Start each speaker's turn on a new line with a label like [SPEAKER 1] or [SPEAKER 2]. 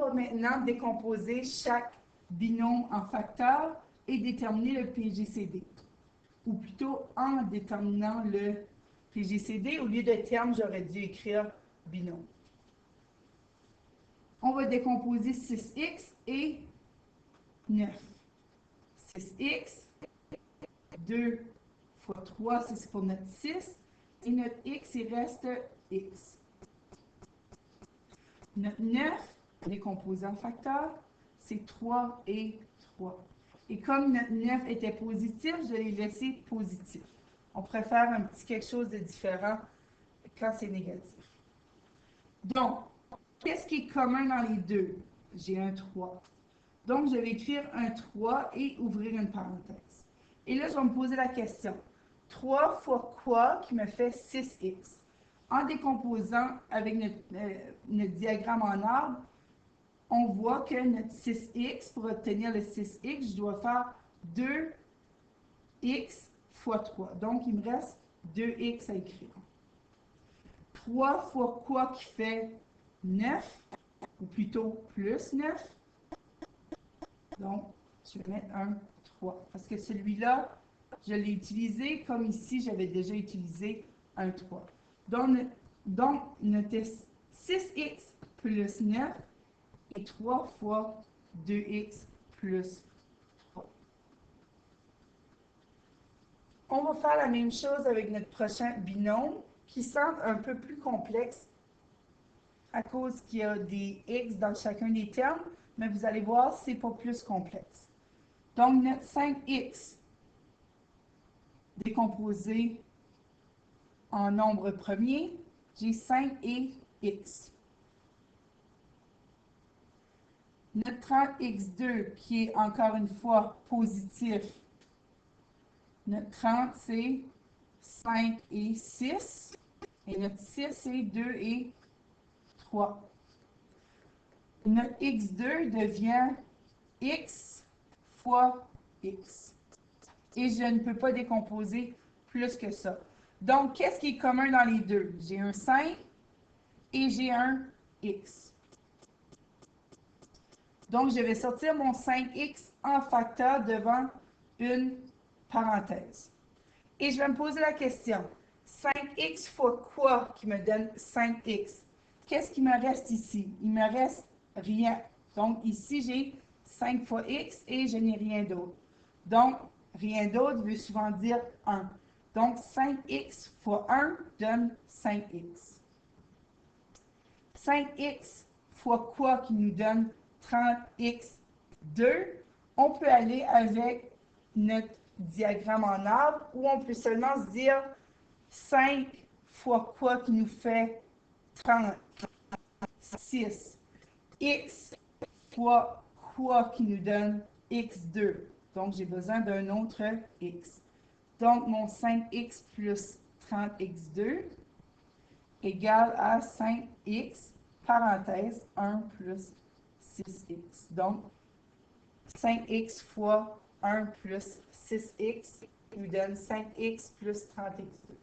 [SPEAKER 1] va maintenant décomposer chaque binôme en facteurs et déterminer le PGCD. Ou plutôt, en déterminant le PGCD, au lieu de terme, j'aurais dû écrire binôme. On va décomposer 6x et 9. 6x, 2 fois 3, c'est pour notre 6. Et notre x, il reste x. Notre 9, décomposé en facteurs, c'est 3 et 3. Et comme notre 9 était positif, je l'ai laissé positif. On préfère un petit quelque chose de différent quand c'est négatif. Donc, qu'est-ce qui est commun dans les deux? J'ai un 3. Donc, je vais écrire un 3 et ouvrir une parenthèse. Et là, je vais me poser la question. 3 fois quoi qui me fait 6x? En décomposant avec notre diagramme en arbre, on voit que notre 6x, pour obtenir le 6x, je dois faire 2x fois 3. Donc, il me reste 2x à écrire. 3 fois quoi qui fait 9, ou plutôt plus 9. Donc, je vais mettre un 3. Parce que celui-là, je l'ai utilisé comme ici, j'avais déjà utilisé un 3. Donc notre 6x plus 9 est 3 fois 2x plus 3. On va faire la même chose avec notre prochain binôme qui semble un peu plus complexe à cause qu'il y a des x dans chacun des termes, mais vous allez voir, c'est pas plus complexe. Donc, notre 5x décomposé en nombre premier, j'ai 5 et x. Notre 30x2 qui est encore une fois positif, notre 30 c'est 5 et 6, et notre 6 c'est 2 et 3. Notre x2 devient x fois x. Et je ne peux pas décomposer plus que ça. Donc, qu'est-ce qui est commun dans les deux? J'ai un 5 et j'ai un x. Donc, je vais sortir mon 5x en facteur devant une parenthèse. Et je vais me poser la question, 5x fois quoi qui me donne 5x? Qu'est-ce qui me reste ici? Il me reste rien. Donc, ici, j'ai 5 fois x et je n'ai rien d'autre. Donc, rien d'autre veut souvent dire 1. Donc, 5x fois 1 donne 5x. 5x fois quoi qui nous donne 30x2? On peut aller avec notre diagramme en arbre ou on peut seulement se dire 5 fois quoi qui nous fait 30? 6. X fois quoi qui nous donne x2? Donc, j'ai besoin d'un autre x. Donc, mon 5x plus 30x2 égale à 5x, parenthèse, 1 plus 6x. Donc, 5x fois 1 plus 6x nous donne 5x plus 30x2.